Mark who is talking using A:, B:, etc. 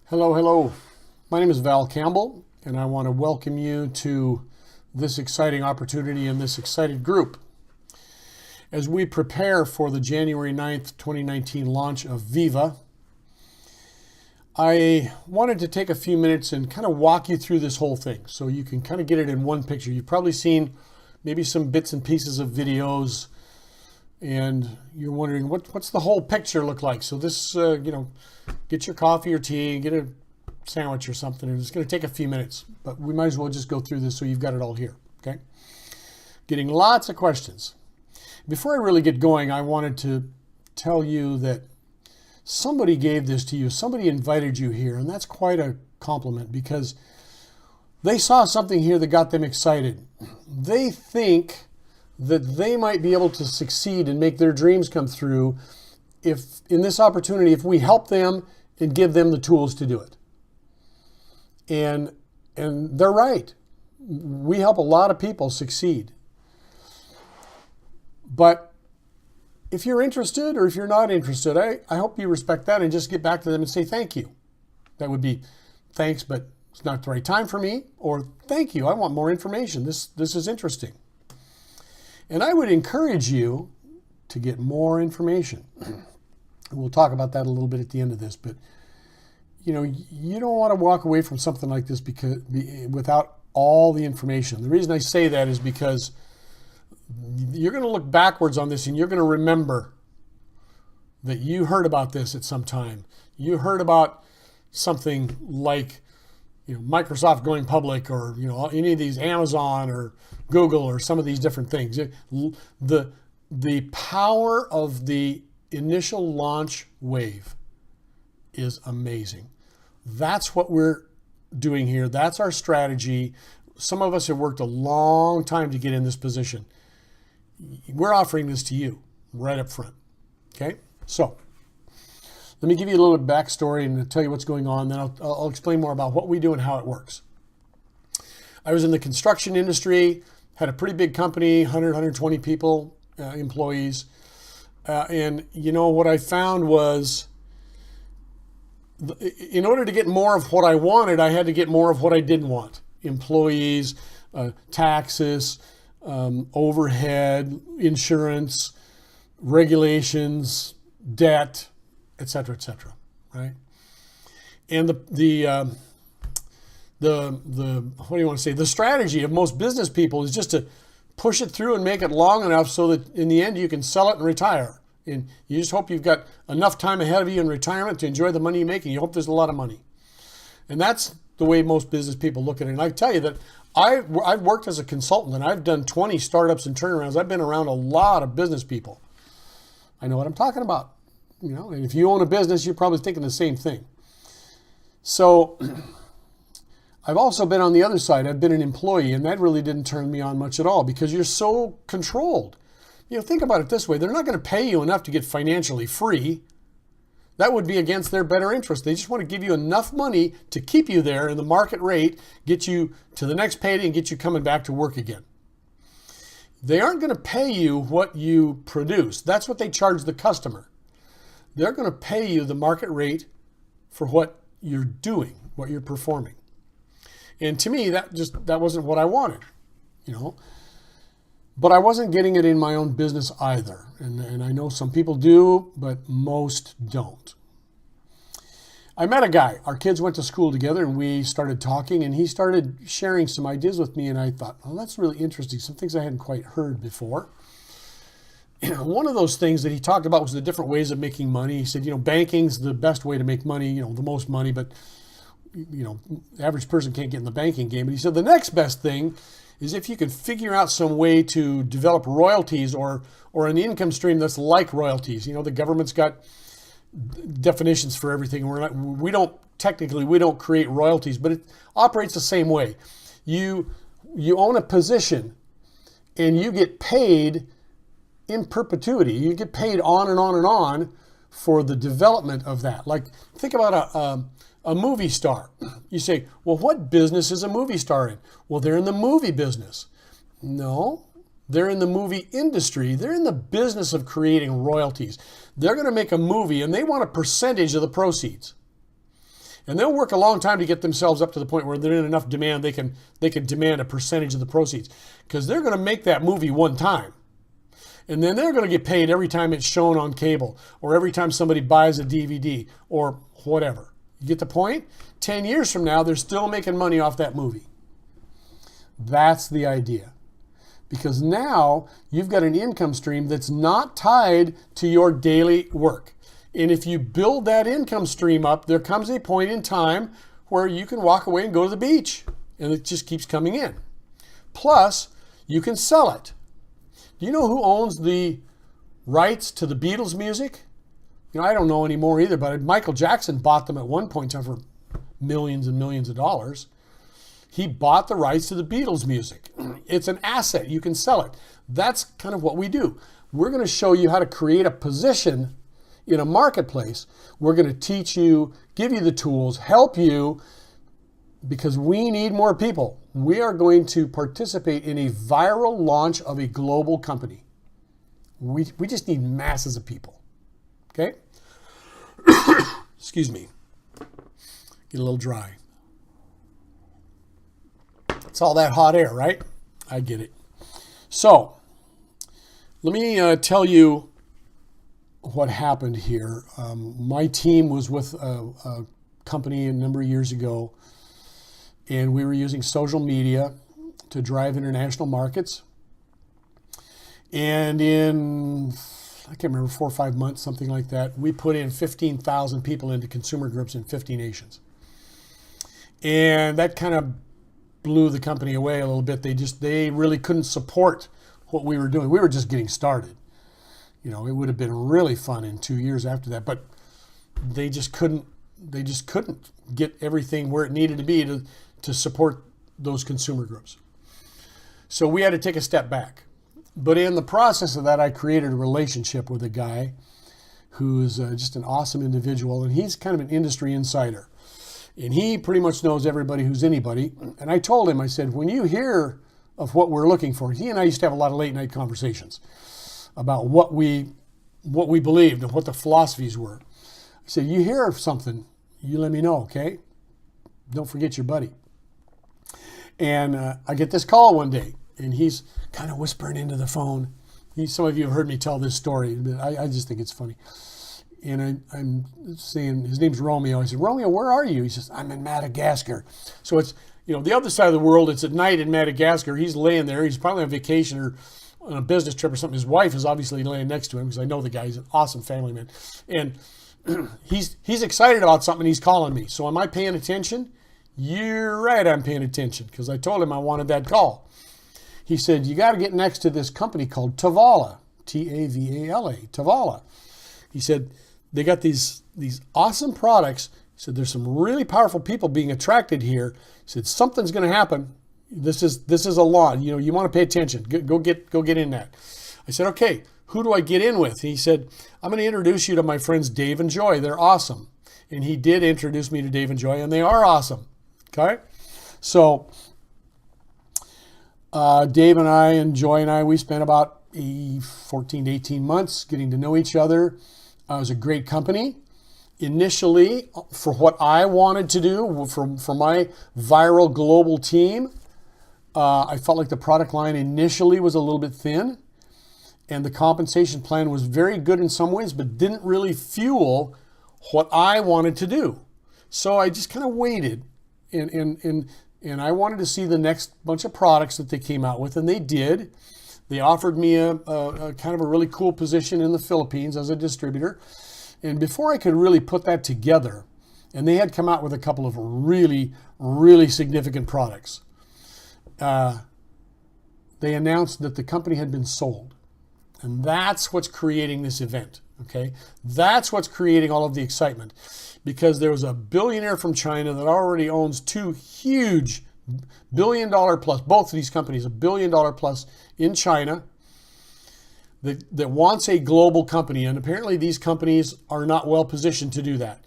A: Hello, hello. My name is Campbell, and I want to welcome you to this exciting opportunity and this excited group. As we prepare for the January 9th, 2019 launch of Viva, I wanted to take a few minutes and kind of walk you through this whole thing so you can kind of get it in one picture. You've probably seen maybe some bits and pieces of videos, and you're wondering what's the whole picture look like. So this, get your coffee or tea, get a sandwich or something, and it's going to take a few minutes, but we might as well just go through this so you've got it all here, okay? Getting lots of questions. Before I really get going, I wanted to tell you that somebody gave this to you, somebody invited you here, and that's quite a compliment because they saw something here that got them excited. They think that they might be able to succeed and make their dreams come through if in this opportunity, if we help them and give them the tools to do it. And they're right. We help a lot of people succeed. But if you're interested or if you're not interested, I hope you respect that and just get back to them and say thank you. That would be thanks, but it's not the right time for me, or thank you, I want more information. This is interesting. And I would encourage you to get more information. We'll talk about that a little bit at the end of this, but you don't want to walk away from something like this without all the information. The reason I say that is because you're going to look backwards on this and you're going to remember that you heard about this at some time. You heard about something like Microsoft going public, or any of these, Amazon or Google or some of these different things. The power of the initial launch wave is amazing. That's what we're doing here. That's our strategy. Some of us have worked a long time to get in this position. We're offering this to you right up front. Okay? So let me give you a little backstory and tell you what's going on. Then I'll explain more about what we do and how it works. I was in the construction industry, had a pretty big company, 120 people, employees. And what I found was, in order to get more of what I wanted, I had to get more of what I didn't want. Employees, taxes, overhead, insurance, regulations, debt, et cetera, right? And the what do you want to say? The strategy of most business people is just to push it through and make it long enough so that in the end you can sell it and retire. And you just hope you've got enough time ahead of you in retirement to enjoy the money you make, and you hope there's a lot of money. And that's the way most business people look at it. And I tell you that I've worked as a consultant, and I've done 20 startups and turnarounds. I've been around a lot of business people. I know what I'm talking about. And if you own a business, you're probably thinking the same thing. So I've also been on the other side. I've been an employee, and that really didn't turn me on much at all because you're so controlled. Think about it this way. They're not going to pay you enough to get financially free. That would be against their better interest. They just want to give you enough money to keep you there in the market rate, get you to the next payday, and get you coming back to work again. They aren't going to pay you what you produce. That's what they charge the customer. They're going to pay you the market rate for what you're doing, what you're performing. And to me, that wasn't what I wanted, But I wasn't getting it in my own business either. And I know some people do, but most don't. I met a guy. Our kids went to school together, and we started talking, and he started sharing some ideas with me, and I thought, oh, that's really interesting. Some things I hadn't quite heard before. One of those things that he talked about was the different ways of making money. He said, banking's the best way to make money, the most money, but the average person can't get in the banking game. But he said the next best thing is if you could figure out some way to develop royalties or an income stream that's like royalties. The government's got definitions for everything. We don't create royalties, but it operates the same way. You own a position and you get paid in perpetuity. You get paid on and on and on for the development of that. Like, think about a movie star. You say, well, what business is a movie star in? Well, they're in the movie business. No, they're in the movie industry. They're in the business of creating royalties. They're going to make a movie, and they want a percentage of the proceeds. And they'll work a long time to get themselves up to the point where they're in enough demand they can demand a percentage of the proceeds, because they're going to make that movie one time. And then they're going to get paid every time it's shown on cable, or every time somebody buys a DVD, or whatever. You get the point? 10 years from now, they're still making money off that movie. That's the idea. Because now you've got an income stream that's not tied to your daily work. And if you build that income stream up, there comes a point in time where you can walk away and go to the beach, and it just keeps coming in. Plus, you can sell it. Do you know who owns the rights to the Beatles music? You know, I don't know anymore either, but Michael Jackson bought them at one point in time for millions and millions of dollars. He bought the rights to the Beatles music. It's an asset. You can sell it. That's kind of what we do. We're going to show you how to create a position in a marketplace. We're going to teach you, give you the tools, help you, because we need more people. We are going to participate in a viral launch of a global company. We just need masses of people. Okay? Excuse me. Get a little dry. It's all that hot air, right? I get it. So, let me tell you what happened here. My team was with a company a number of years ago, and we were using social media to drive international markets. And in, I can't remember, 4 or 5 months, something like that, we put in 15,000 people into consumer groups in 50 nations. And that kind of blew the company away a little bit. They really couldn't support what we were doing. We were just getting started. You know, it would have been really fun in 2 years after that, but they just couldn't get everything where it needed to be to support those consumer groups. So we had to take a step back. But in the process of that, I created a relationship with a guy who's just an awesome individual, and he's kind of an industry insider. And he pretty much knows everybody who's anybody. And I told him, I said, when you hear of what we're looking for, he and I used to have a lot of late night conversations about what we believed and what the philosophies were. I said, you hear of something, you let me know, okay? Don't forget your buddy. And I get this call one day, and he's kind of whispering into the phone. Some of you have heard me tell this story, but I just think it's funny. And I'm saying, his name's Romeo. I said, Romeo, where are you? He says, I'm in Madagascar. So it's, you know, the other side of the world. It's at night in Madagascar. He's laying there. He's probably on vacation or on a business trip or something. His wife is obviously laying next to him, because I know the guy. He's an awesome family man. And he's excited about something. He's calling me. So am I paying attention? You're right, I'm paying attention, because I told him I wanted that call. He said, you got to get next to this company called Tavala, T-A-V-A-L-A, Tavala. He said, they got these awesome products. He said, there's some really powerful people being attracted here. He said, something's going to happen. This is a launch. You know, you want to pay attention. Go get in that. I said, okay, who do I get in with? He said, I'm going to introduce you to my friends Dave and Joy. They're awesome. And he did introduce me to Dave and Joy, and they are awesome. Okay? So Dave and I and Joy and I, we spent about 14 to 18 months getting to know each other. It was a great company. Initially, for what I wanted to do, for my viral global team, I felt like the product line initially was a little bit thin, and the compensation plan was very good in some ways, but didn't really fuel what I wanted to do. So I just kind of waited, and I wanted to see the next bunch of products that they came out with, and they did. They offered me a kind of a really cool position in the Philippines as a distributor. And before I could really put that together, and they had come out with a couple of really, really significant products, they announced that the company had been sold. And that's what's creating this event, okay? That's what's creating all of the excitement, because there was a billionaire from China that already owns two huge billion-dollar plus, both of these companies, $1 billion plus in China, that wants a global company. And apparently these companies are not well positioned to do that.